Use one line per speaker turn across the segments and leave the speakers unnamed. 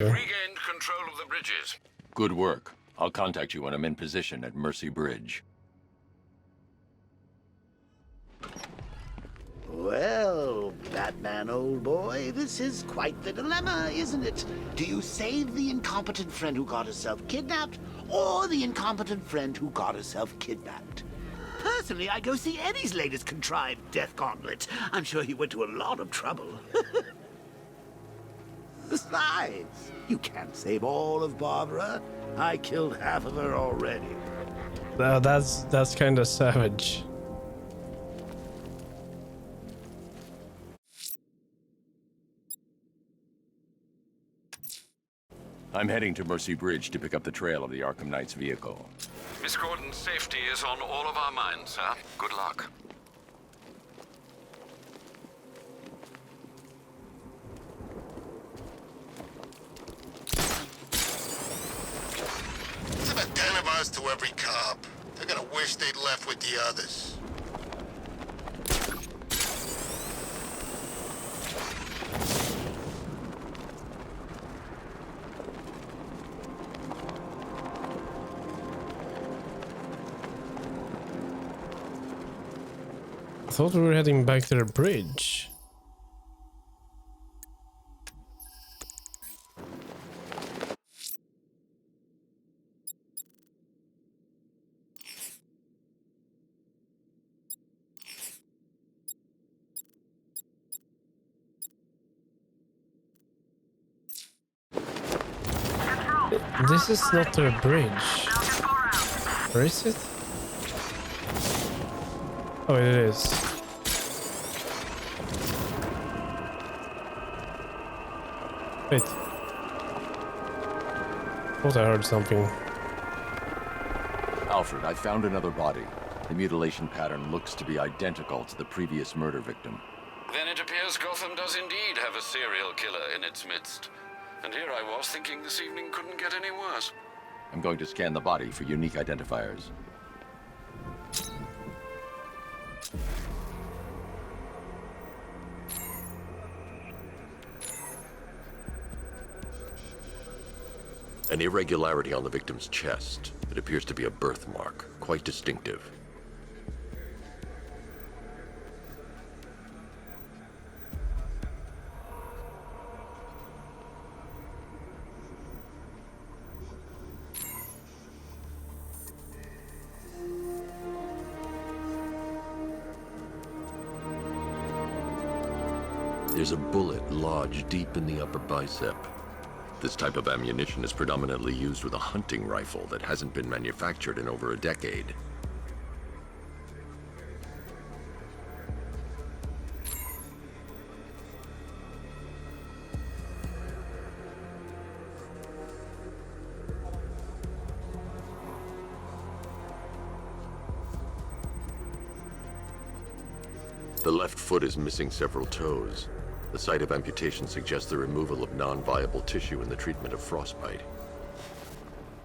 Regained control of the bridges.
Good work. I'll contact you when I'm in position at Mercy Bridge.
Well, Batman, old boy, this is quite the dilemma, isn't it? Do you save the incompetent friend who got herself kidnapped, or the incompetent friend who got herself kidnapped? Personally, I go see Eddie's latest contrived death gauntlet. I'm sure he went to a lot of trouble. Besides, you can't save all of Barbara. I killed half of her already.
That's kind of savage.
I'm heading to Mercy Bridge to pick up the trail of the Arkham Knight's vehicle.
Miss Gordon's safety is on all of our minds, sir. Good luck.
It's about 10 of us to every cop. They're gonna wish they'd left with the others.
I thought we were heading back to the bridge. This is not the bridge. Where is it? Oh, it is. Wait. Thought I heard something.
Alfred, I found another body. The mutilation pattern looks to be identical to the previous murder victim.
Then it appears Gotham does indeed have a serial killer in its midst. And here I was thinking this evening couldn't get any worse.
I'm going to scan the body for unique identifiers.
An irregularity on the victim's chest. It appears to be a birthmark, quite distinctive. There's a bullet lodged deep in the upper bicep. This type of ammunition is predominantly used with a hunting rifle that hasn't been manufactured in over a decade. The left foot is missing several toes. The site of amputation suggests the removal of non-viable tissue in the treatment of frostbite.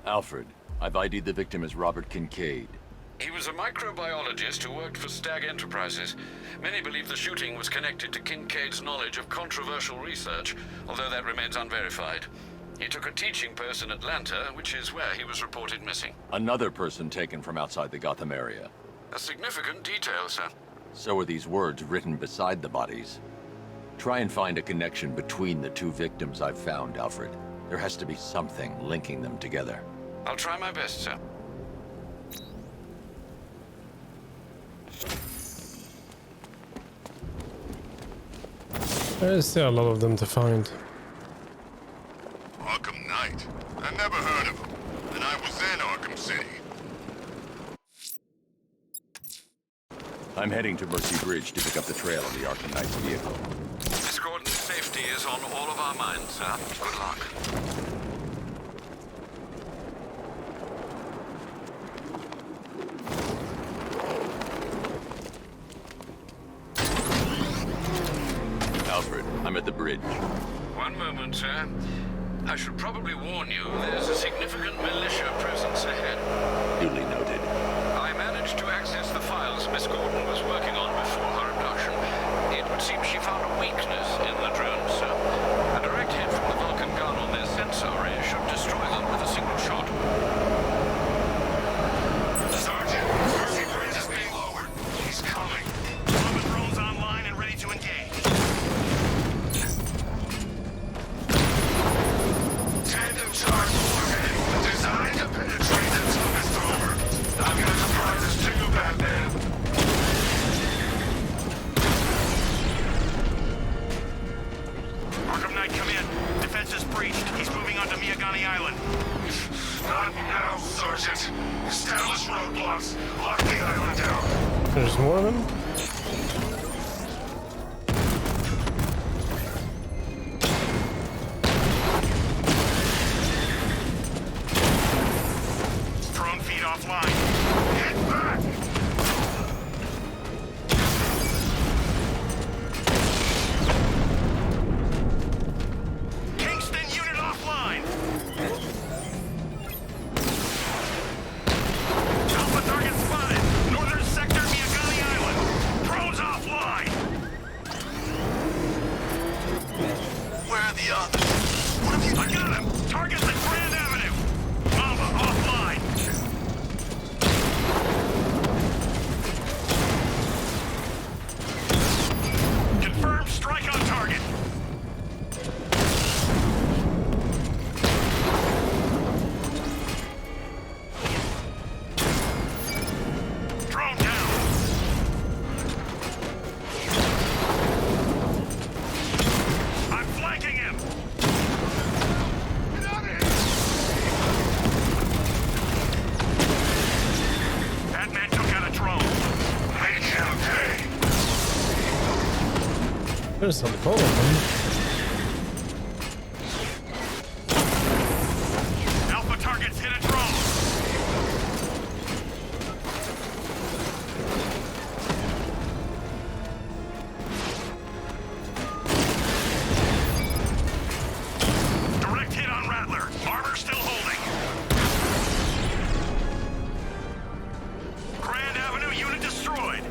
Alfred, I've ID'd the victim as Robert Kincaid.
He was a microbiologist who worked for Stag Enterprises. Many believe the shooting was connected to Kincaid's knowledge of controversial research, although that remains unverified. He took a teaching post in Atlanta, which is where he was reported missing.
Another person taken from outside the Gotham area.
A significant detail, sir.
So are these words written beside the bodies. Try and find a connection between the two victims I've found, Alfred. There has to be something linking them together.
I'll try my best, sir.
There's still a lot of them to find.
Arkham Knight? I never heard of him. And I was in Arkham City.
I'm heading to Mercy Bridge to pick up the trail of the Arkham Knight's vehicle.
Miss Gordon's safety is on all of our minds, sir. Good luck.
Alfred, I'm at the bridge.
One moment, sir. I should probably warn you, there's a significant militia presence ahead.
Duly noted.
I managed to access the files Miss Gordon was working on before her abduction. It would seem she found a weakness in the drones, sir. A direct hit from the Vulcan gun on their center
Miagani Island. Not now, Sergeant. Establish roadblocks. Lock the island down.
There's more of them?
Drone feed offline. Get back! Kingston unit offline. Alpha target spotted. Northern sector, Miagani Island. Drones offline. Where are the others? What have you... I got him! Target's at Grand Avenue. Alpha offline. Confirmed strike on target. Drone down. I'm flanking him. Get out of here. That man took out a drone. Make him pay.
There's some more of them.
Alpha targets hit a drone. Direct hit on Rattler. Armor still holding. Grand Avenue unit destroyed.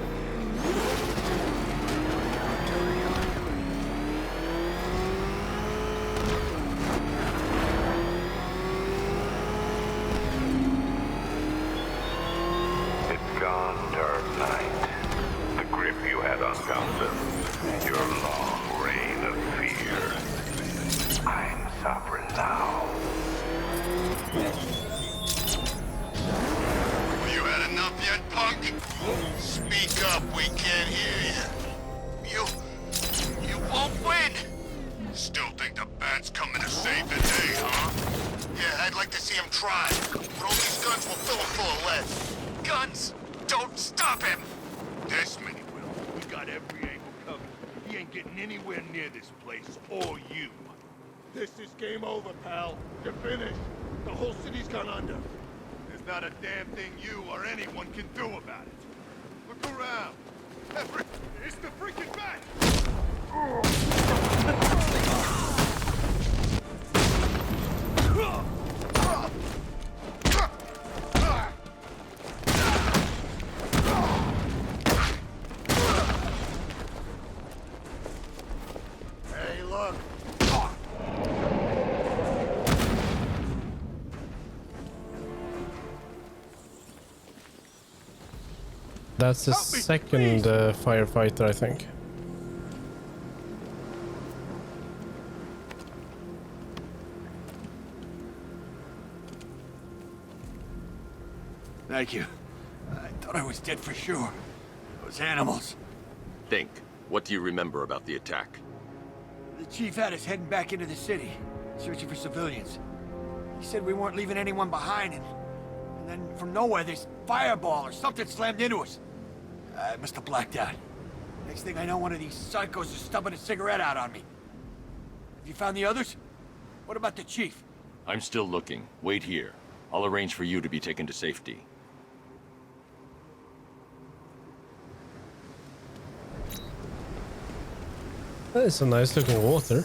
It's gone, dark night. The grip you had on Gotham. Your long reign of fear. I'm sovereign now.
You had enough yet, punk? Speak up, we can't hear you. You won't win! Still think the bat's coming to save the day, huh? Yeah, I'd like to see him try. But all these guns will fill him full of lead. Guns! Don't stop him! This many will.
We got every angle covered. He ain't getting anywhere near this place, or you. This is game over, pal. You're finished. The whole city's gone under. There's not a damn thing you or anyone can do about it. Look around. It's the freaking bat!
Hey, look.
That's the second firefighter, I think.
Thank you. I thought I was dead for sure. Those animals.
Think. What do you remember about the attack?
The chief had us heading back into the city, searching for civilians. He said we weren't leaving anyone behind, and then from nowhere, this fireball or something slammed into us. I must have blacked out. Next thing I know, one of these psychos is stubbing a cigarette out on me. Have you found the others? What about the chief?
I'm still looking. Wait here. I'll arrange for you to be taken to safety.
That is a nice looking water.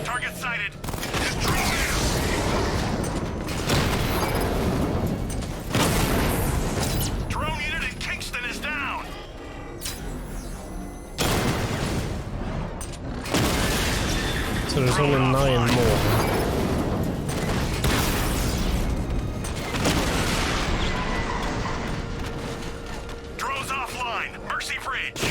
Target sighted. Drone unit in Kingston is down.
So there's only 9 more.
Drones offline. Mercy Bridge.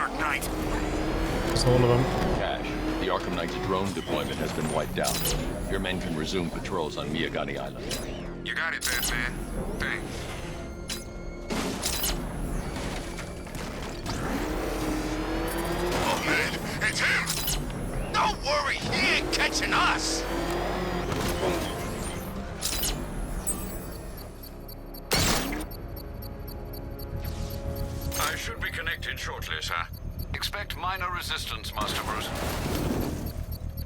Dark Knight?
It's all of them.
Cash, the Arkham Knight's drone deployment has been wiped out. Your men can resume patrols on Miyagani Island.
You got it, Batman. Thanks. Oh, man, it's him! Don't worry, he ain't catching us!
I should be connected shortly, sir. Expect minor resistance, Master Bruce.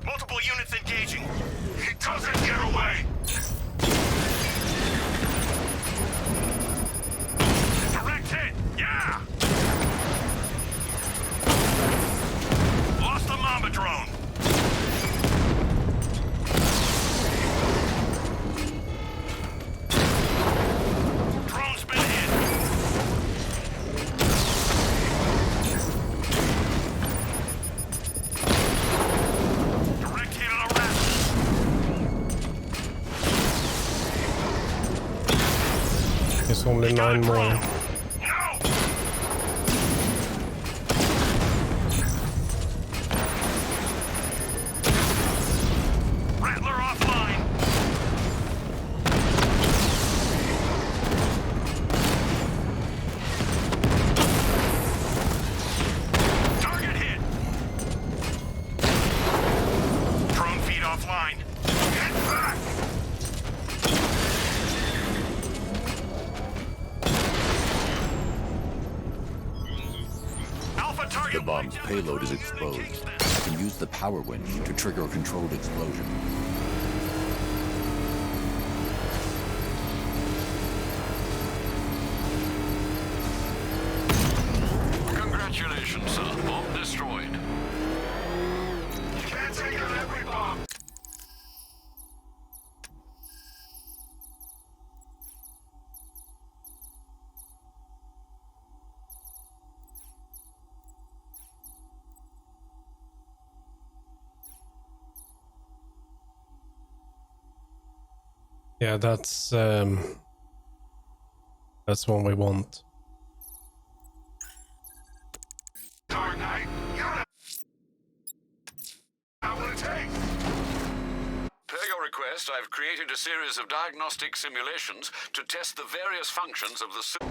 Multiple units engaging. He doesn't get away! Direct hit! Yeah! Lost the Mamba drone. Drone's been hit. Direct hit on a rat.
There's only 9 more.
No! Rattler offline. Target hit. Drone feed offline. Get back! Alpha target.
The bomb's payload is exposed. You can use the power winch to trigger a controlled explosion.
Congratulations, sir. Bomb destroyed.
You can't take out every bomb.
Yeah, that's one we want.
Dark Knight, how will it take?
Per your request, I've created a series of diagnostic simulations to test the various functions of the suit.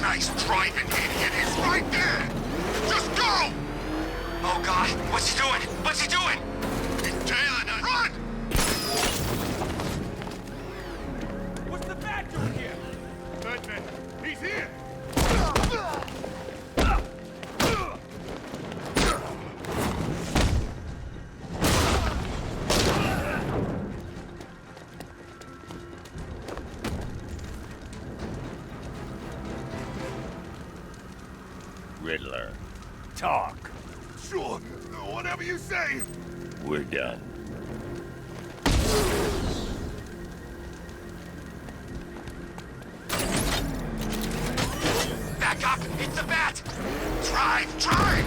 Nice driving, idiot! He's right there! Just go! Oh God, what's he doing? What's he doing? He's tailing us! Run! What's the bat doing here? Batman, he's here!
Riddler,
Talk. Sure, whatever you say.
we're done.
Back up! It's the bat! Drive! Drive!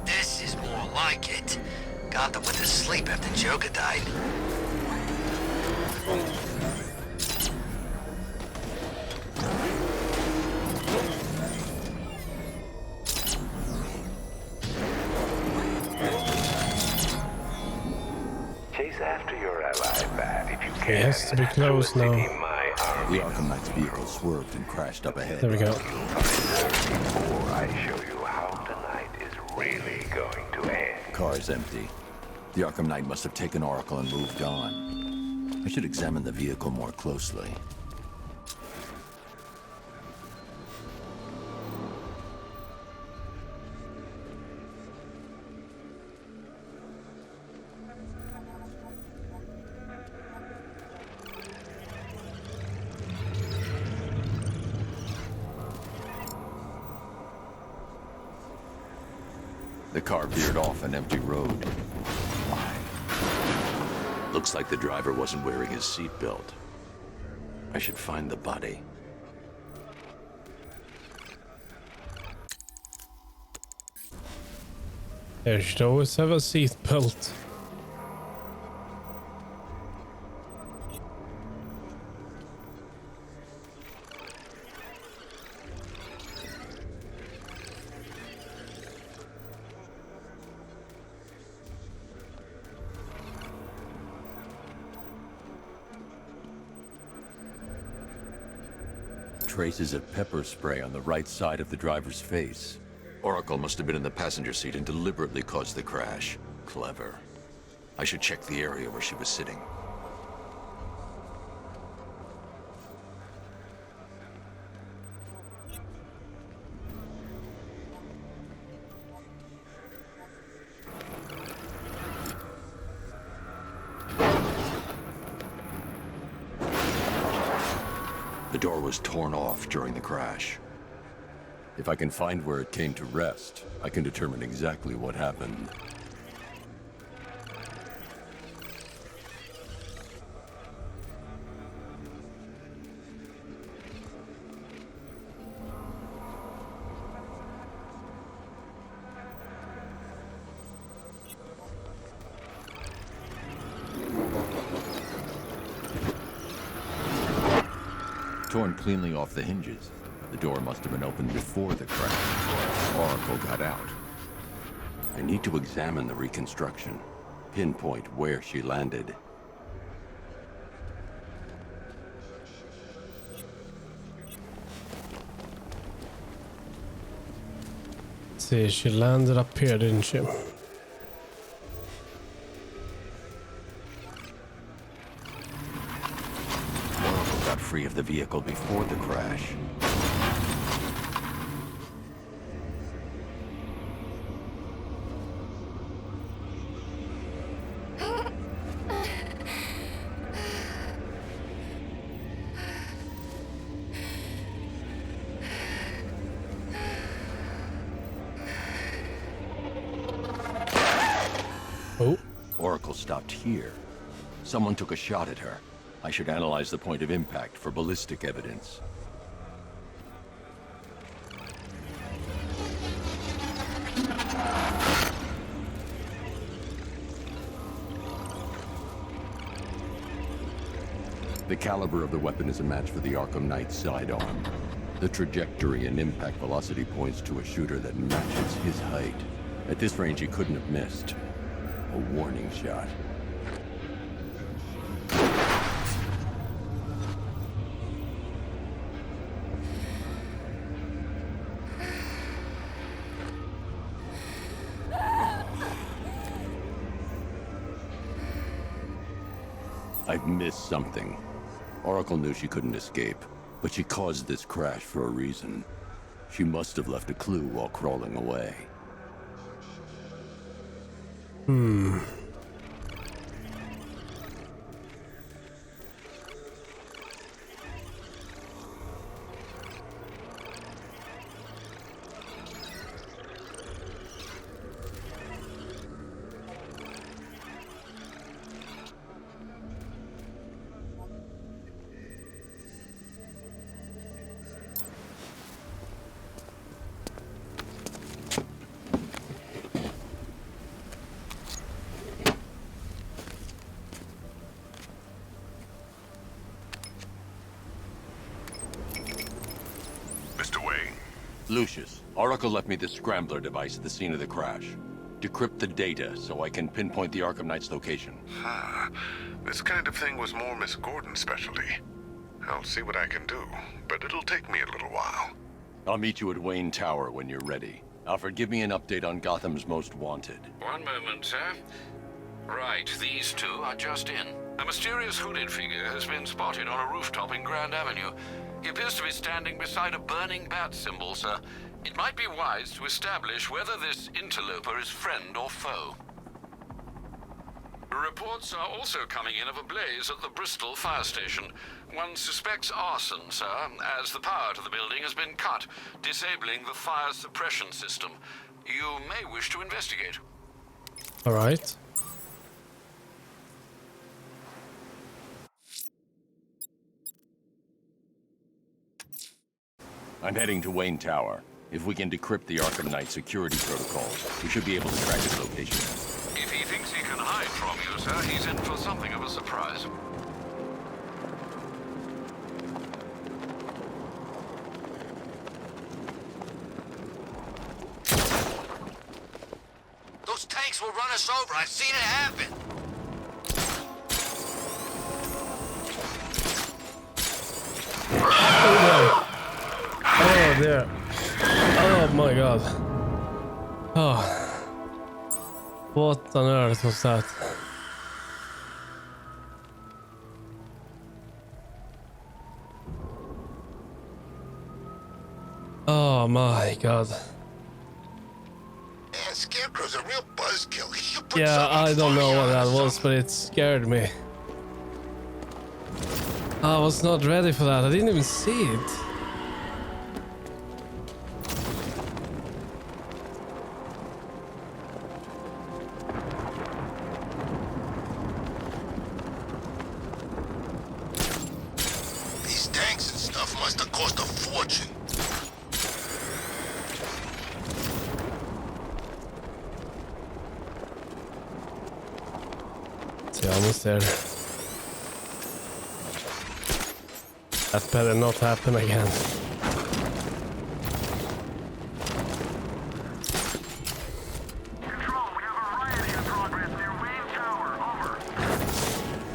This is more like it. Gotham went to sleep after Joker died.
Chase after your ally, Bat, if you
He
can.
has to be close now.
My army
The Arkham Knight's vehicle swerved and crashed up ahead.
There we go.
before I show you how tonight is really going to end.
Car's empty. The Arkham Knight must have taken Oracle and moved on. I should examine the vehicle more closely. The car veered off an empty road. Why? Looks like the driver wasn't wearing his seatbelt. I should find the body.
You should always have a seat belt.
Traces of pepper spray on the right side of the driver's face. Oracle must have been in the passenger seat and deliberately caused the crash. Clever. I should check the area where she was sitting. The door was torn off during the crash. If I can find where it came to rest, I can determine exactly what happened. Torn cleanly off the hinges. The door must have been opened before the crash. Oracle got out. I need to examine the reconstruction. Pinpoint where she landed.
See, she landed up here, didn't she?
Free of the vehicle before the crash.
Oh.
Oracle stopped here. Someone took a shot at her. I should analyze the point of impact for ballistic evidence. The caliber of the weapon is a match for the Arkham Knight's sidearm. The trajectory and impact velocity points to a shooter that matches his height. At this range, he couldn't have missed. A warning shot. I've missed something. Oracle knew she couldn't escape, but she caused this crash for a reason. She must have left a clue while crawling away. Lucius, Oracle left me the scrambler device at the scene of the crash. Decrypt the data so I can pinpoint the Arkham Knight's location.
This kind of thing was more Miss Gordon's specialty. I'll see what I can do, but it'll take me a little while.
I'll meet you at Wayne Tower when you're ready. Alfred, give me an update on Gotham's Most Wanted.
One moment, sir. Right, these two are just in. A mysterious hooded figure has been spotted on a rooftop in Grand Avenue. He appears to be standing beside a burning bat symbol, sir. It might be wise to establish whether this interloper is friend or foe. Reports are also coming in of a blaze at the Bristol fire station. One suspects arson, sir, as the power to the building has been cut, disabling the fire suppression system. You may wish to investigate.
All right.
I'm heading to Wayne Tower. If we can decrypt the Arkham Knight security protocols, we should be able to track his location.
If he thinks he can hide from you, sir, he's in for something of a surprise.
Those tanks will run us over. I've seen it happen.
Oh dear. Oh my god. Oh. What on earth was that? Oh my god.
Yeah, Scarecrow's a real buzzkill. He should put
Yeah,
something
I don't know
funny
what
on
that
or
was,
something.
but it scared me. I was not ready for that. I didn't even see it.
These tanks and stuff must have cost a fortune.
See, almost there. That better not happen again.
Control, we have a riot in progress near Wayne Tower. Over.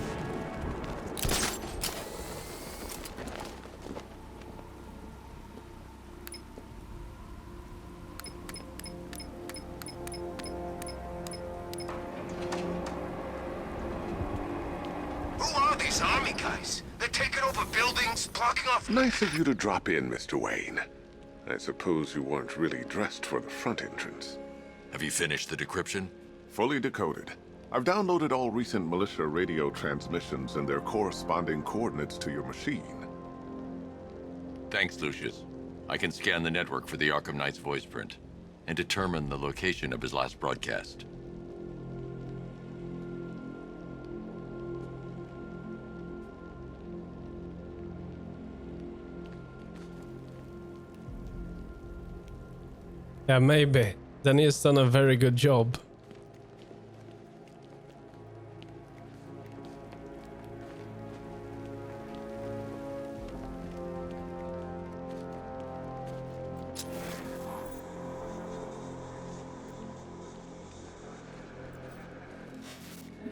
Who are these army guys? They're taking over buildings, blocking off...
Nice of you to drop in, Mr. Wayne. I suppose you weren't really dressed for the front entrance.
Have you finished the decryption?
Fully decoded. I've downloaded all recent militia radio transmissions and their corresponding coordinates to your machine.
Thanks, Lucius. I can scan the network for the Arkham Knight's voice print and determine the location of his last broadcast.
Yeah, maybe. Then he's done a very good job.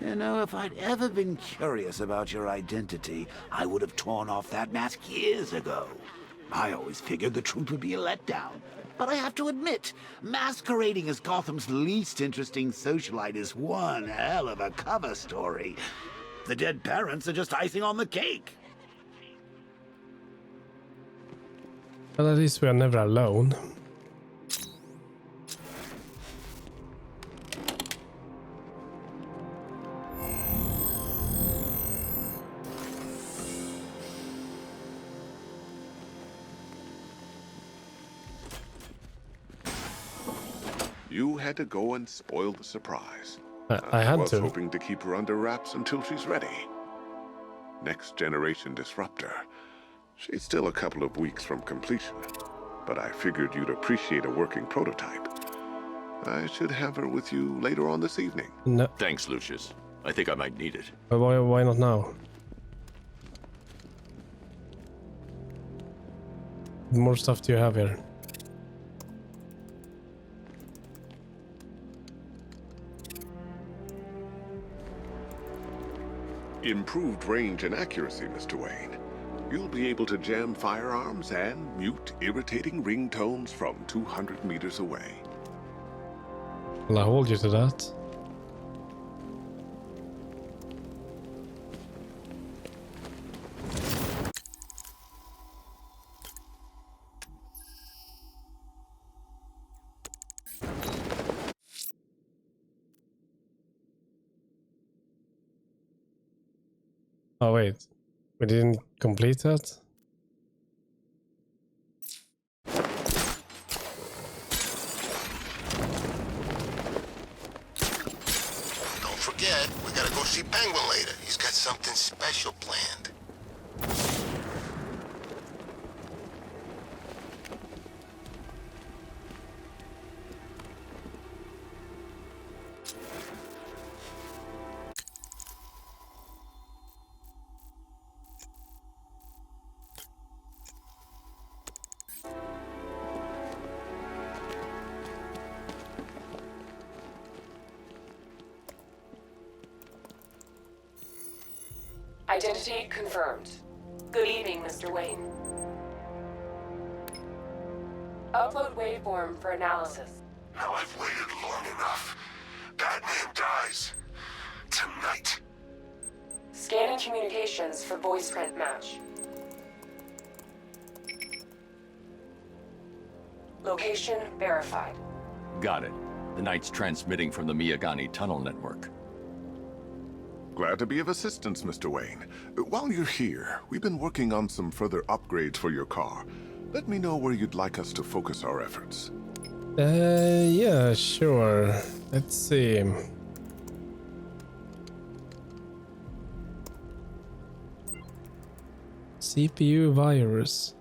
You know, if I'd ever been curious about your identity, I would have torn off that mask years ago. I always figured the truth would be a letdown. But I have to admit, masquerading as Gotham's least interesting socialite is one hell of a cover story. The dead parents are just icing on the cake.
Well, at least we are never alone.
You had to go and spoil the surprise.
I had
was
to.
hoping to keep her under wraps until she's ready. Next generation disruptor. She's still a couple of weeks from completion, but I figured you'd appreciate a working prototype. I should have her with you later on this evening.
No,
Thanks, Lucius. I think I might need it.
but why not now? What more stuff do you have here?
Improved range and accuracy, Mr. Wayne. You'll be able to jam firearms and mute irritating ringtones from 200 meters away.
Well, I hold you to that. Oh wait, we didn't complete that?
Don't forget, we gotta go see Penguin later. He's got something special planned.
Identity confirmed. Good evening, Mr. Wayne. Upload waveform for analysis.
Now I've waited long enough. Batman dies. Tonight.
Scanning communications for voice print match. Location verified.
Got it. The Knight's transmitting from the Miyagani tunnel network.
Glad to be of assistance, Mr. Wayne. While you're here, we've been working on some further upgrades for your car. Let me know where you'd like us to focus our efforts.
Yeah, sure. Let's see. CPU virus.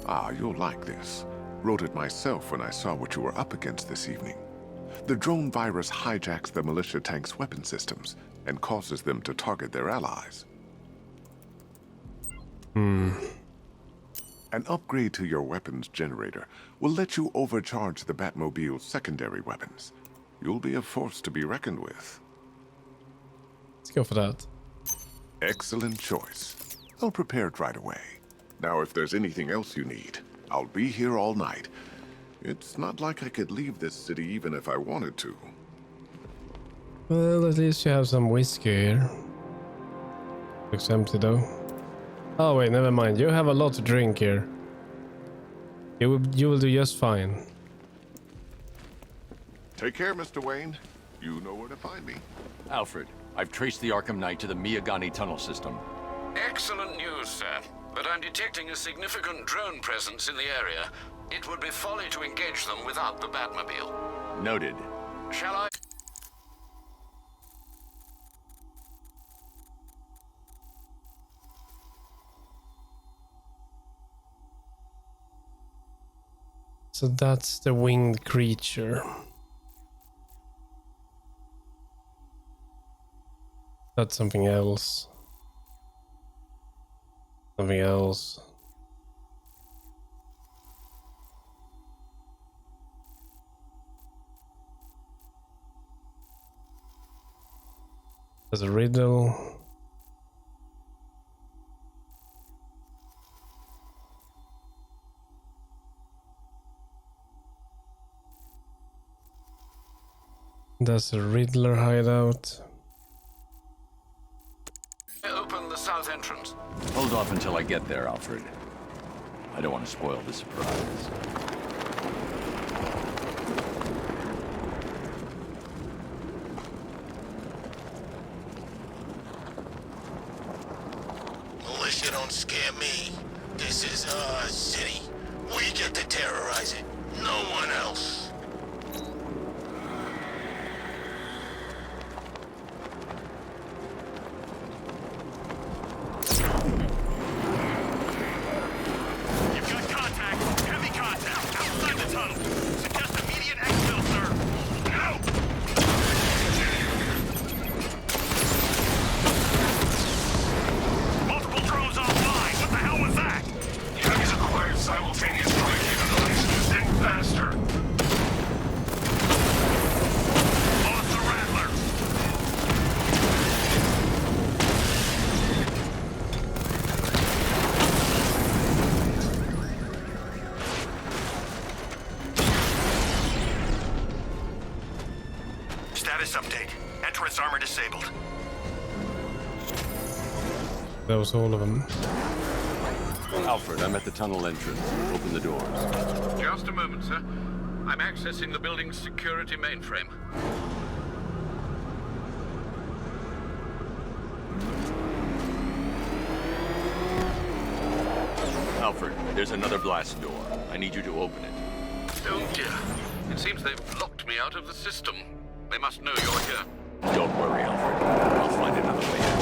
Ah, you'll like this. Wrote it myself when I saw what you were up against this evening. The drone virus hijacks the militia tank's weapon systems and causes them to target their allies. An upgrade to your weapons generator will let you overcharge the Batmobile's secondary weapons. You'll be a force to be reckoned with.
Let's go for that.
Excellent choice. I'll prepare it right away. Now, if there's anything else you need, I'll be here all night. It's not like I could leave this city even if I wanted to.
Well, at least you have some whiskey here. Looks empty though. Oh wait, never mind. You have a lot to drink here. You will do just fine.
Take care, Mr. Wayne. You know where to find me.
Alfred, I've traced the Arkham Knight to the Miyagani tunnel system.
Excellent news, sir. But I'm detecting a significant drone presence in the area. It would be folly to engage them without the Batmobile.
Noted.
Shall I?
So that's the winged creature. That's something else. Something else. There's a riddle. There's a Riddler hideout.
Open the south entrance.
Hold off until I get there, Alfred. I don't want to spoil the surprise.
Militia don't scare me. This is our city. We get to terrorize it. No one else.
You've got contact. Heavy contact. Outside the tunnel. Suggest immediate exfil, sir. No! Multiple drones offline. What the hell was that?
Enemies acquired simultaneous strike capabilities. Think faster.
Lost the Rattler. Status update. Entrance armor disabled.
That was all of them.
Alfred, I'm at the tunnel entrance. Open the doors.
Just a moment, sir. I'm accessing the building's security mainframe.
Alfred, there's another blast door. I need you to open it.
Oh dear. It seems they've locked me out of the system. They must know you're here.
Don't worry, Alfred. I'll find another way in.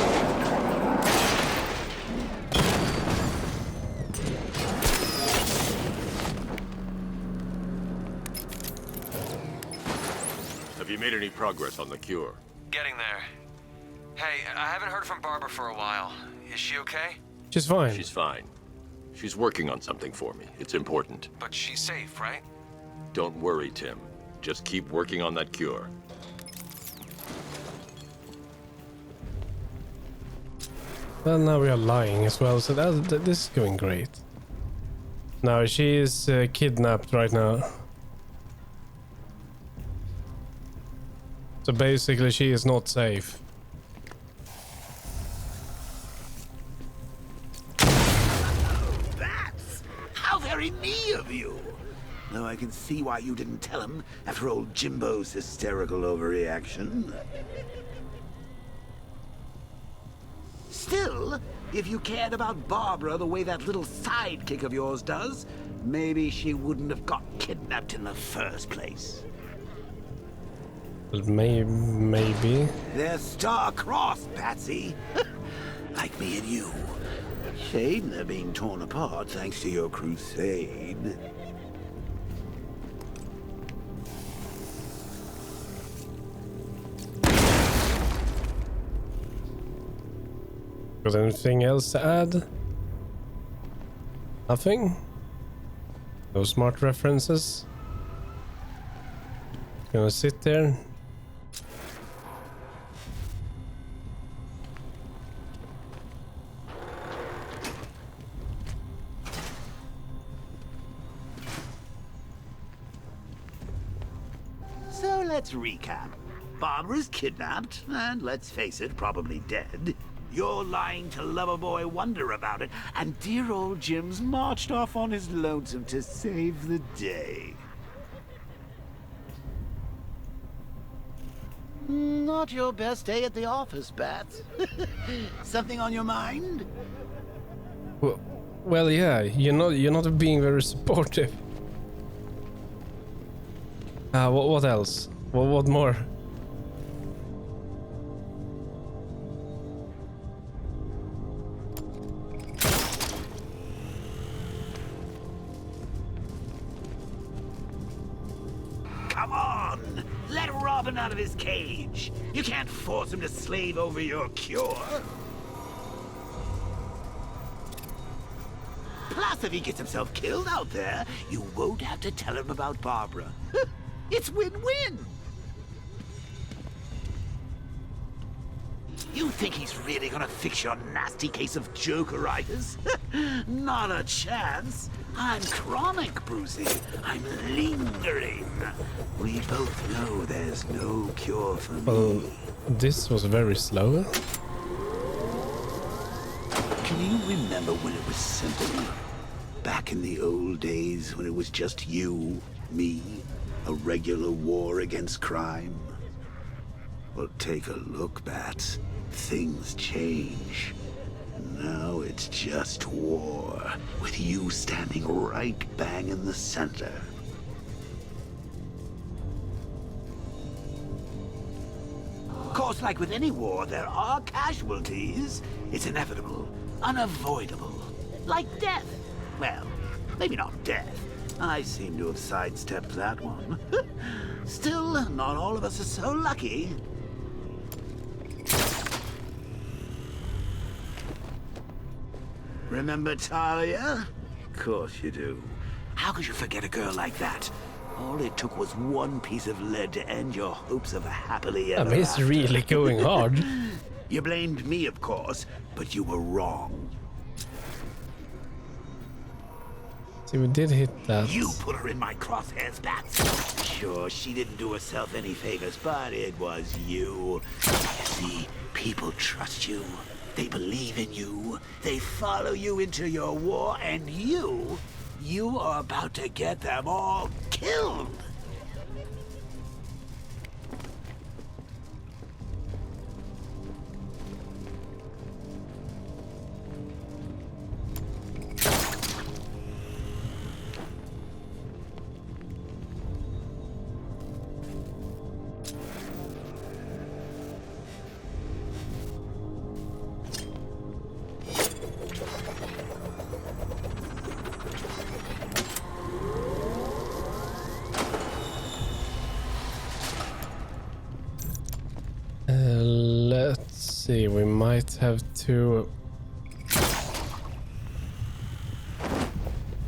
Have you made any progress on the cure?
Getting there. Hey, I haven't heard from Barbara for a while. Is she okay?
She's fine.
She's fine. She's working on something for me. It's important.
But she's safe, right?
Don't worry, Tim.
Just keep working on that cure.
Well, now we are lying as well, so this is going great. Now she is kidnapped right now. So basically she is not safe.
That's how very me of you. Though I can see why you didn't tell him after old Jimbo's hysterical overreaction. Still, if you cared about Barbara the way that little sidekick of yours does, maybe she wouldn't have got kidnapped in the first place.
Well, maybe.
They're star-crossed, Patsy. Like me and you. Shame they're being torn apart thanks to your crusade.
Got anything else to add? Nothing? No smart references? Gonna sit there.
So let's recap. Barbara's kidnapped, and let's face it, probably dead. You're lying to Loverboy Wonder about it, and dear old Jim's marched off on his lonesome to save the day. Not your best day at the office, Bats. Something on your mind?
Well, yeah, you're not being very supportive. What else? What more?
Come on! Let Robin out of his cage! You can't force him to slave over your cure! Plus, if he gets himself killed out there, you won't have to tell him about Barbara. It's win-win! You think he's really gonna fix your nasty case of jokeritis? Not a chance. I'm chronic, Brucey. I'm lingering. We both know there's no cure for me.
This was very slow.
Can you remember when it was simple? Back in the old days when it was just you, me, a regular war against crime? Well, take a look, Bats. Things change. Now it's just war, with you standing right bang in the center. Of course, like with any war, there are casualties. It's inevitable, unavoidable. Like death. Well, maybe not death. I seem to have sidestepped that one. Still, not all of us are so lucky. Remember Talia? Of course you do. How could you forget a girl like that? All it took was one piece of lead to end your hopes of a happily ever
It's
after.
really going hard.
You blamed me, of course, but you were wrong.
See, we did hit that.
You put her in my crosshairs, Bats. Sure, she didn't do herself any favors, but it was you. You see, people trust you. They believe in you. They follow you into your war, and you are about to get them all killed.
Let's see, we might have to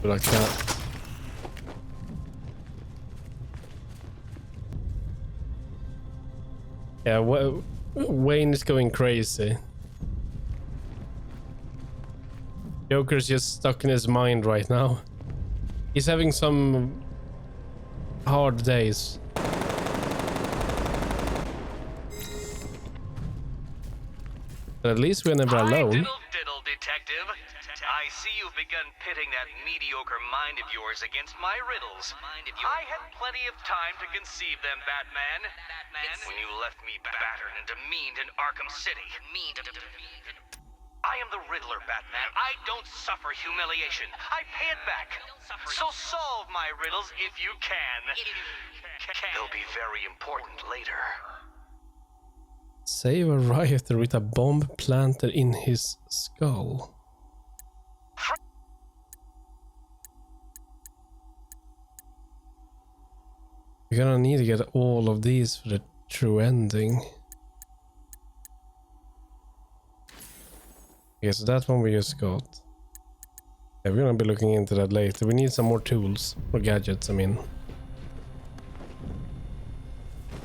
like that. Yeah, Wayne is going crazy. Joker's just stuck in his mind right now. He's having some hard days. But at least we're never alone.
Diddle, detective. I see you've begun pitting that mediocre mind of yours against my riddles. I had plenty of time to conceive them, Batman. When you left me battered and demeaned in Arkham City. I am the Riddler, Batman. I don't suffer humiliation. I pay it back. So solve my riddles if you can. They'll be very important later.
Save a rioter with a bomb planted in his skull. We're gonna need to get all of these for the true ending. Okay, so that one we just got. Yeah, we're gonna be looking into that later. We need some more tools, or gadgets, I mean.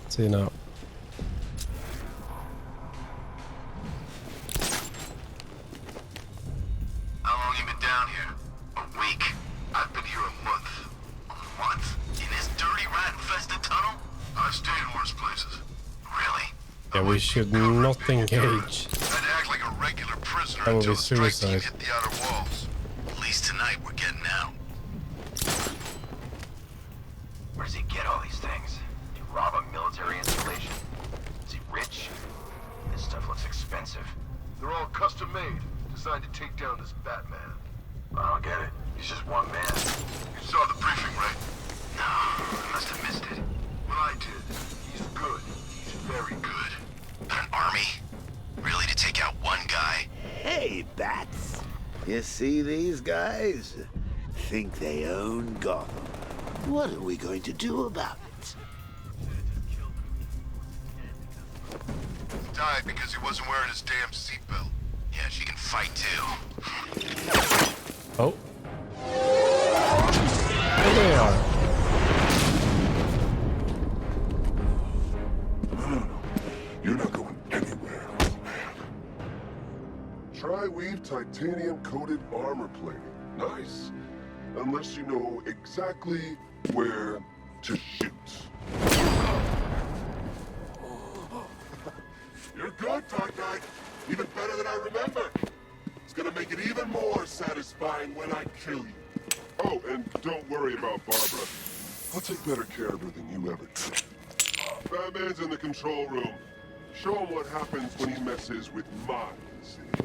Let's see now.
How long you been down here? A week? I've been here a month. A month? In this dirty, rat-infested tunnel? I've stayed in worse places. Really?
Yeah, we should not engage.
I'd act like a regular prisoner
That would
until
be
the strike team
suicide.
hit the outer walls. At least tonight we're getting out.
Where does he get all these things? Did he rob a military installation? Is he rich? This stuff looks expensive.
They're all custom made, designed to take down this Batman.
I don't get it. He's just one man.
You saw the briefing, right?
No, I must have missed it.
What I did. He's good. He's very good. But an army? Really, to take out one guy?
Hey, Bats. You see these guys? Think they own Gotham. What are we going to do about it?
He died because he wasn't wearing his damn seatbelt. Yeah, she can fight too.
Oh. There they are.
No. You're not going anywhere, old man. Tri-weave titanium-coated armor plating. Nice. Unless you know exactly where to shoot. You're good, Dark Knight. Even better than I remember. It's gonna make it even more satisfying when I kill you. Oh, and don't worry about Barbara. I'll take better care of her than you ever did. Batman's in the control room. Show him what happens when he messes with my city.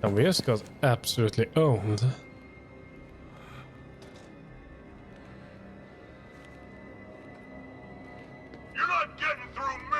And we just got absolutely owned.
You're not getting through me!